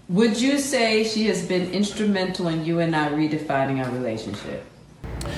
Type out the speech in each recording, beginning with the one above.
Would you say she has been instrumental in you and I redefining our relationship?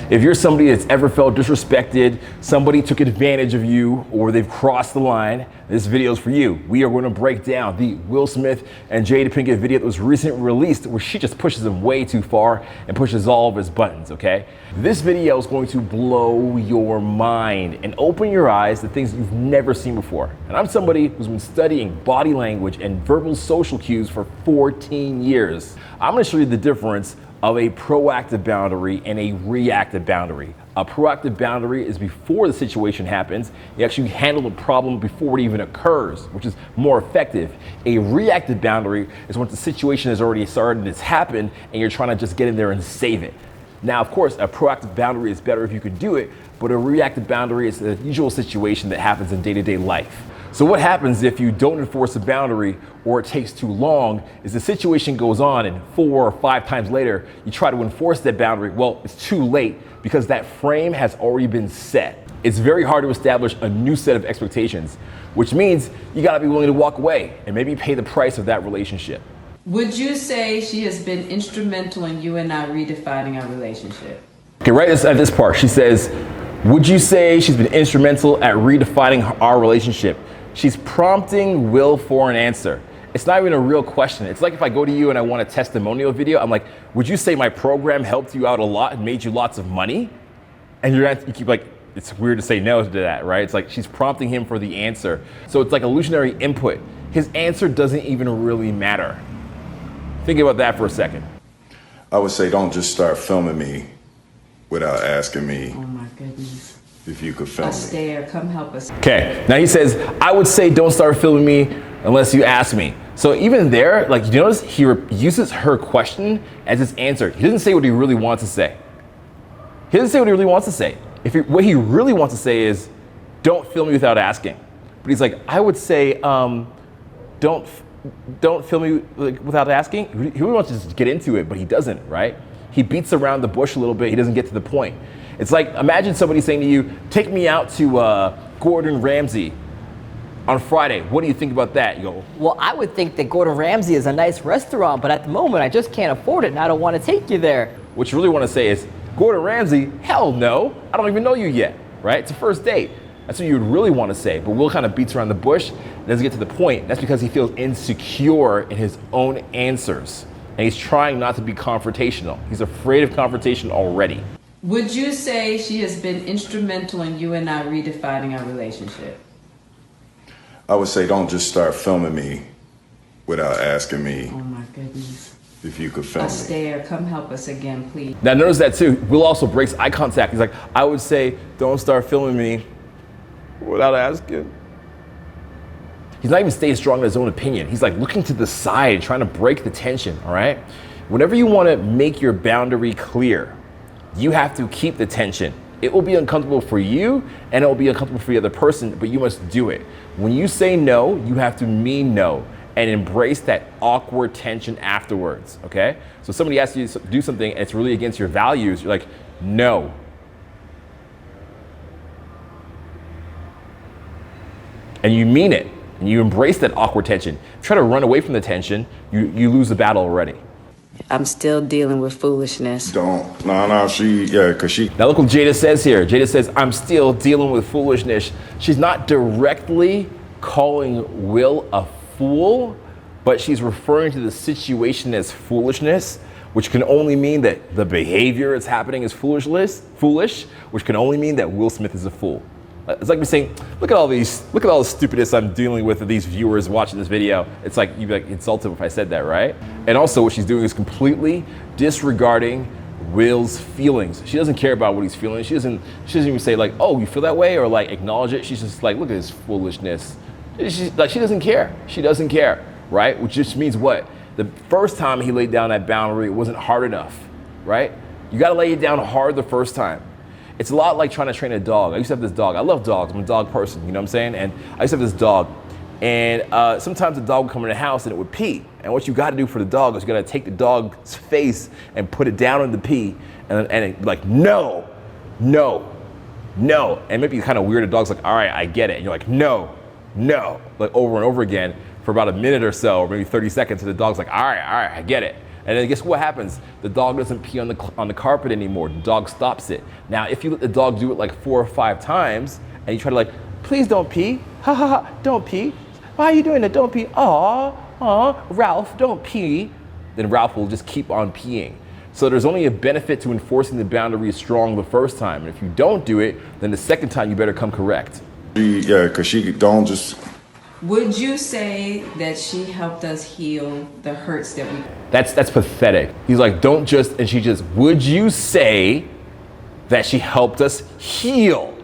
If you're somebody that's ever felt disrespected, somebody took advantage of you, or they've crossed the line, this video is for you. We are going to break down the Will Smith and Jada Pinkett video that was recently released where she just pushes him way too far and pushes all of his buttons, okay? This video is going to blow your mind and open your eyes to things you've never seen before. And I'm somebody who's been studying body language and verbal social cues for 14 years. I'm going to show you the difference of a proactive boundary and a reactive boundary. A proactive boundary is before the situation happens. You actually handle the problem before it even occurs, which is more effective. A reactive boundary is when the situation has already started, it's happened, and you're trying to just get in there and save it. Now, of course, a proactive boundary is better if you could do it, but a reactive boundary is the usual situation that happens in day-to-day life. So what happens if you don't enforce a boundary or it takes too long is the situation goes on and 4 or 5 times later, you try to enforce that boundary. Well, it's too late because that frame has already been set. It's very hard to establish a new set of expectations, which means you gotta be willing to walk away and maybe pay the price of that relationship. Would you say she has been instrumental in you and I redefining our relationship? Okay, right at this part, she says, would you say she's been instrumental at redefining our relationship? She's prompting Will for an answer. It's not even a real question. It's like if I go to you and I want a testimonial video, I'm like, would you say my program helped you out a lot and made you lots of money? And you keep like, it's weird to say no to that, right? It's like she's prompting him for the answer. So it's like illusionary input. His answer doesn't even really matter. Think about that for a second. I would say don't just start filming me without asking me. Oh my goodness. If you could film me. Astaire, come help us. Okay, now he says, I would say don't start filming me unless you ask me. So even there, like, you notice he uses her question as his answer. He doesn't say what he really wants to say. He doesn't say what he really wants to say. What he really wants to say is, don't film me without asking. But he's like, I would say, don't film me without asking. He really wants to just get into it, but he doesn't, right? He beats around the bush a little bit. He doesn't get to the point. It's like, imagine somebody saying to you, take me out to Gordon Ramsay on Friday. What do you think about that? You go, well, I would think that Gordon Ramsay is a nice restaurant, but at the moment I just can't afford it and I don't want to take you there. What you really want to say is, Gordon Ramsay? Hell no. I don't even know you yet, right? It's a first date. That's what you would really want to say. But Will kind of beats around the bush, doesn't get to the point. That's because he feels insecure in his own answers. And he's trying not to be confrontational. He's afraid of confrontation already. Would you say she has been instrumental in you and I redefining our relationship? I would say don't just start filming me without asking me. Oh my goodness. If you could film me. Astaire, come help us again, please. Now notice that too. Will also breaks eye contact. He's like, I would say don't start filming me without asking. He's not even staying strong in his own opinion. He's like looking to the side, trying to break the tension, all right? Whenever you want to make your boundary clear, you have to keep the tension. It will be uncomfortable for you and it will be uncomfortable for the other person, but you must do it. When you say no, you have to mean no and embrace that awkward tension afterwards, okay? So somebody asks you to do something and it's really against your values, you're like, no. And you mean it, and you embrace that awkward tension. Try to run away from the tension, you lose the battle already. I'm still dealing with foolishness. No, cause she. Now look what Jada says here. Jada says, I'm still dealing with foolishness. She's not directly calling Will a fool, but she's referring to the situation as foolishness, which can only mean that the behavior that's happening is foolish, which can only mean that Will Smith is a fool. It's like me saying, look at all the stupidness I'm dealing with these viewers watching this video. It's like, you'd be like insulted if I said that, right? And also what she's doing is completely disregarding Will's feelings. She doesn't care about what he's feeling. She doesn't even say like, oh, you feel that way? Or like acknowledge it. She's just like, look at his foolishness. She doesn't care. She doesn't care, right? Which just means what? The first time he laid down that boundary, it wasn't hard enough, right? You gotta lay it down hard the first time. It's a lot like trying to train a dog. I used to have this dog. I love dogs. I'm a dog person, you know what I'm saying? And I used to have this dog. And sometimes the dog would come in the house and it would pee. And what you gotta do for the dog is you gotta take the dog's face and put it down in the pee and it, like, no. And maybe kind of weird, the dog's like, all right, I get it. And you're like, no, like over and over again. for about a minute or so, or maybe 30 seconds, and the dog's like, all right, I get it. And then guess what happens? The dog doesn't pee on the carpet anymore. The dog stops it. Now, if you let the dog do it like 4 or 5 times, and you try to like, please don't pee, ha ha ha, don't pee. Why are you doing that? Don't pee. Aw, Ralph, don't pee. Then Ralph will just keep on peeing. So there's only a benefit to enforcing the boundary strong the first time. And if you don't do it, then the second time you better come correct. Yeah, because she don't just... Would you say that she helped us heal the hurts that we... That's pathetic. He's like, don't just, and she just, would you say that she helped us heal?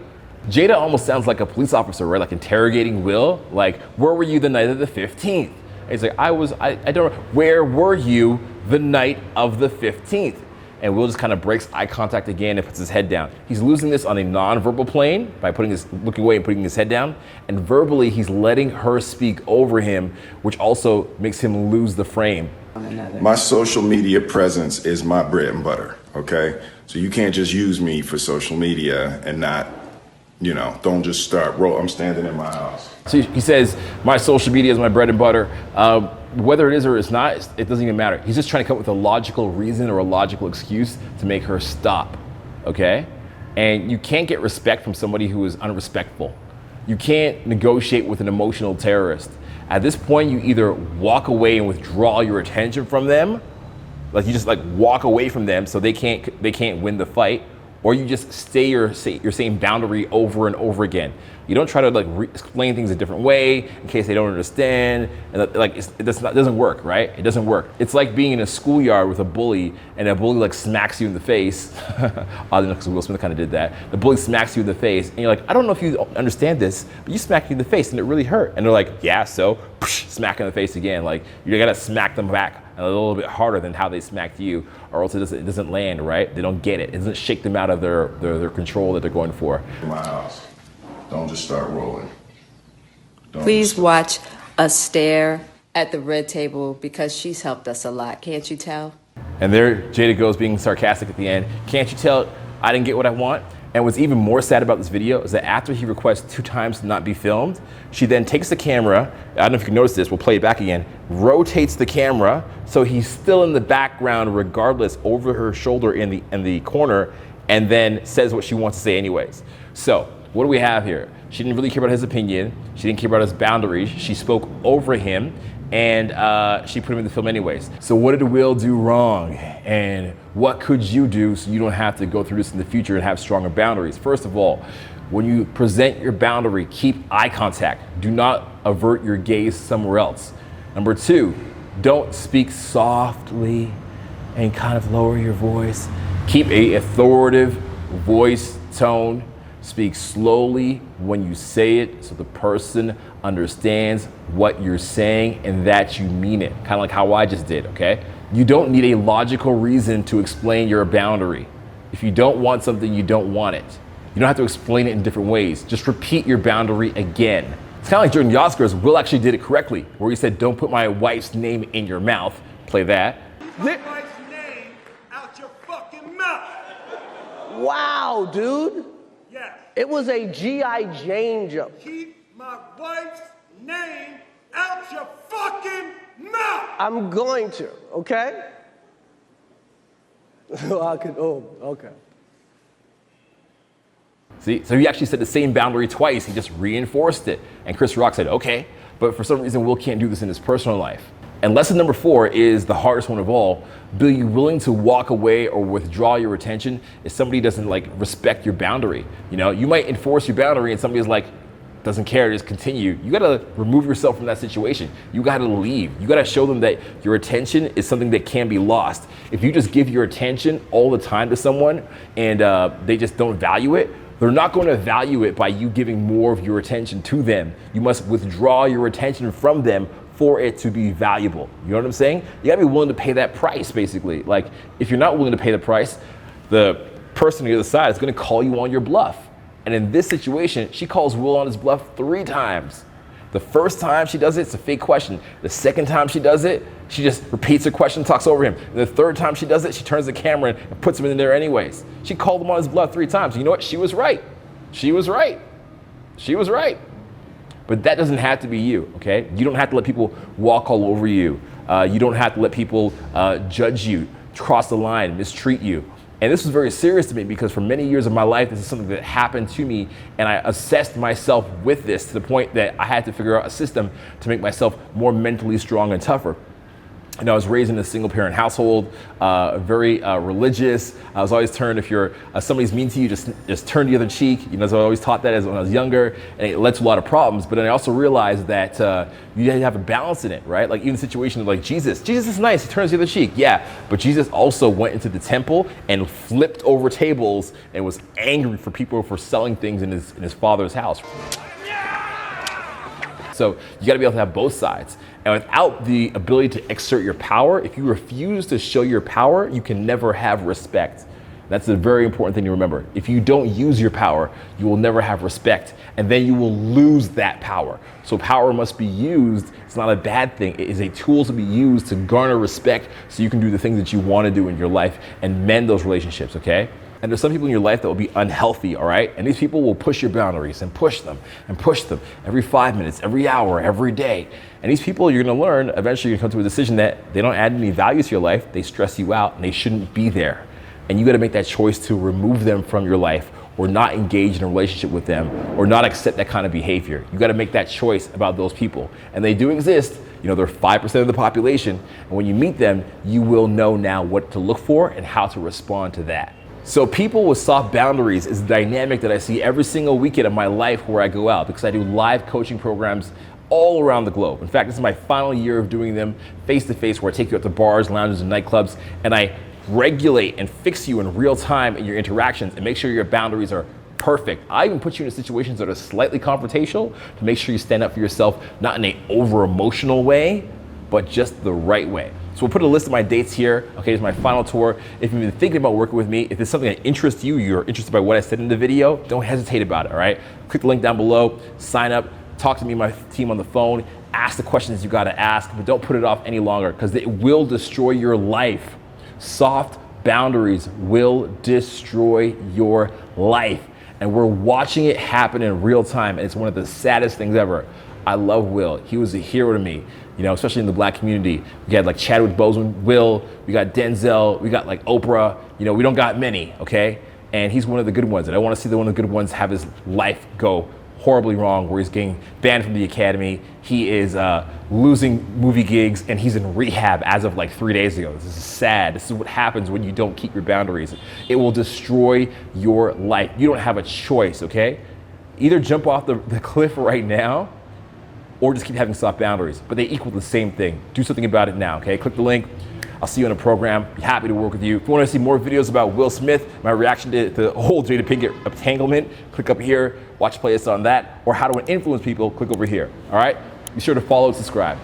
Jada almost sounds like a police officer, right? Like interrogating Will. Like, where were you the night of the 15th? And he's like, I don't know. Where were you the night of the 15th? And Will just kind of breaks eye contact again and puts his head down. He's losing this on a non-verbal plane by looking away and putting his head down. And verbally, he's letting her speak over him, which also makes him lose the frame. My social media presence is my bread and butter, okay? So you can't just use me for social media and not, don't just start I'm standing in my house. So he says, my social media is my bread and butter. Whether it is or it's not, it doesn't even matter. He's just trying to come up with a logical reason or a logical excuse to make her stop, okay? And you can't get respect from somebody who is unrespectful. You can't negotiate with an emotional terrorist. At this point, you either walk away and withdraw your attention from them, like you just like walk away from them so they can't win the fight, or you just stay your same boundary over and over again. You don't try to like explain things a different way in case they don't understand, and it doesn't work, right? It doesn't work. It's like being in a schoolyard with a bully, and a bully like smacks you in the face. Oddly enough, because Will Smith kind of did that. The bully smacks you in the face, and you're like, I don't know if you understand this, but you smacked me in the face, and it really hurt. And they're like, yeah, so smack in the face again. Like you gotta smack them back a little bit harder than how they smacked you, or else it doesn't land, right? They don't get it. It doesn't shake them out of their control that they're going for. In my house. Don't just start rolling. Please watch us stare at the red table because she's helped us a lot. Can't you tell? And there Jada goes being sarcastic at the end. Can't you tell I didn't get what I want? And what's even more sad about this video is that after he requests 2 times to not be filmed, she then takes the camera, I don't know if you can notice this, we'll play it back again, rotates the camera so he's still in the background regardless, over her shoulder in the corner, and then says what she wants to say anyways. So what do we have here? She didn't really care about his opinion. She didn't care about his boundaries. She spoke over him, and she put him in the film anyways. So what did Will do wrong? And what could you do so you don't have to go through this in the future and have stronger boundaries? First of all, when you present your boundary, keep eye contact. Do not avert your gaze somewhere else. Number 2, don't speak softly and kind of lower your voice. Keep a authoritative voice tone. Speak slowly when you say it so the person understands what you're saying and that you mean it. Kind of like how I just did, okay? You don't need a logical reason to explain your boundary. If you don't want something, you don't want it. You don't have to explain it in different ways. Just repeat your boundary again. It's kind of like during the Oscars, Will actually did it correctly, where he said, don't put my wife's name in your mouth. Play that. My wife's name out your fucking mouth. Wow, dude. Yes. It was a G.I. Jane jump. Keep my wife's name out your fucking mouth. I'm going to, okay? Okay. See, so he actually said the same boundary twice. He just reinforced it. And Chris Rock said, okay, but for some reason, Will can't do this in his personal life. And lesson number 4 is the hardest one of all. Be you willing to walk away or withdraw your attention if somebody doesn't like respect your boundary? You know, you might enforce your boundary and somebody's like, doesn't care, just continue. You gotta remove yourself from that situation. You gotta leave. You gotta show them that your attention is something that can be lost. If you just give your attention all the time to someone and they just don't value it, they're not going to value it by you giving more of your attention to them. You must withdraw your attention from them for it to be valuable. You know what I'm saying? You gotta be willing to pay that price, basically. Like, if you're not willing to pay the price, the person on the other side is gonna call you on your bluff. And in this situation, she calls Will on his bluff 3 times. The first time she does it, it's a fake question. The second time she does it, she just repeats her question, talks over him. And the third time she does it, she turns the camera and puts him in there anyways. She called him on his bluff 3 times. You know what? She was right. She was right. She was right. But that doesn't have to be you, okay? You don't have to let people walk all over you. You don't have to let people judge you, cross the line, mistreat you. And this was very serious to me because for many years of my life, this is something that happened to me, and I assessed myself with this to the point that I had to figure out a system to make myself more mentally strong and tougher. And I was raised in a single parent household, very religious. I was always turned, if you're somebody's mean to you, just turn the other cheek. You know, so I always taught that as when I was younger, and it led to a lot of problems. But then I also realized that you have a balance in it, right? Like even the situation of like Jesus is nice, he turns the other cheek, yeah. But Jesus also went into the temple and flipped over tables and was angry for people for selling things in his father's house. So you gotta be able to have both sides. And without the ability to exert your power, if you refuse to show your power, you can never have respect. That's a very important thing to remember. If you don't use your power, you will never have respect, and then you will lose that power. So power must be used. It's not a bad thing. It is a tool to be used to garner respect so you can do the things that you want to do in your life and mend those relationships, okay? And there's some people in your life that will be unhealthy, all right? And these people will push your boundaries and push them every 5 minutes, every hour, every day. And these people, you're gonna learn, eventually you're gonna come to a decision that they don't add any value to your life, they stress you out, and they shouldn't be there. And you gotta make that choice to remove them from your life or not engage in a relationship with them or not accept that kind of behavior. You gotta make that choice about those people. And they do exist. You know, they're 5% of the population. And when you meet them, you will know now what to look for and how to respond to that. So people with soft boundaries is a dynamic that I see every single weekend of my life where I go out, because I do live coaching programs all around the globe. In fact, this is my final year of doing them face-to-face, where I take you out to bars, lounges, and nightclubs, and I regulate and fix you in real time in your interactions and make sure your boundaries are perfect. I even put you in situations that are slightly confrontational to make sure you stand up for yourself, not in an over-emotional way, but just the right way. So we'll put a list of my dates here. Okay, it's my final tour. If you've been thinking about working with me, if it's something that interests you, you're interested by what I said in the video, don't hesitate about it, all right? Click the link down below, sign up, talk to me and my team on the phone, ask the questions you gotta ask, but don't put it off any longer because it will destroy your life. Soft boundaries will destroy your life. And we're watching it happen in real time, and it's one of the saddest things ever. I love Will. He was a hero to me, you know, especially in the Black community. We had like Chadwick Boseman, Will, we got Denzel, we got like Oprah. You know, we don't got many, okay? And he's one of the good ones. And I want to see one of the good ones have his life go horribly wrong, where he's getting banned from the academy. He is losing movie gigs, and he's in rehab as of like 3 days ago. This is sad. This is what happens when you don't keep your boundaries. It will destroy your life. You don't have a choice, okay? Either jump off the cliff right now, or just keep having soft boundaries, but they equal the same thing. Do something about it now, okay? Click the link. I'll see you in a program. Be happy to work with you. If you want to see more videos about Will Smith, my reaction to the whole Jada Pinkett entanglement, click up here, watch playlists on that, or how to influence people, click over here, all right? Be sure to follow and subscribe.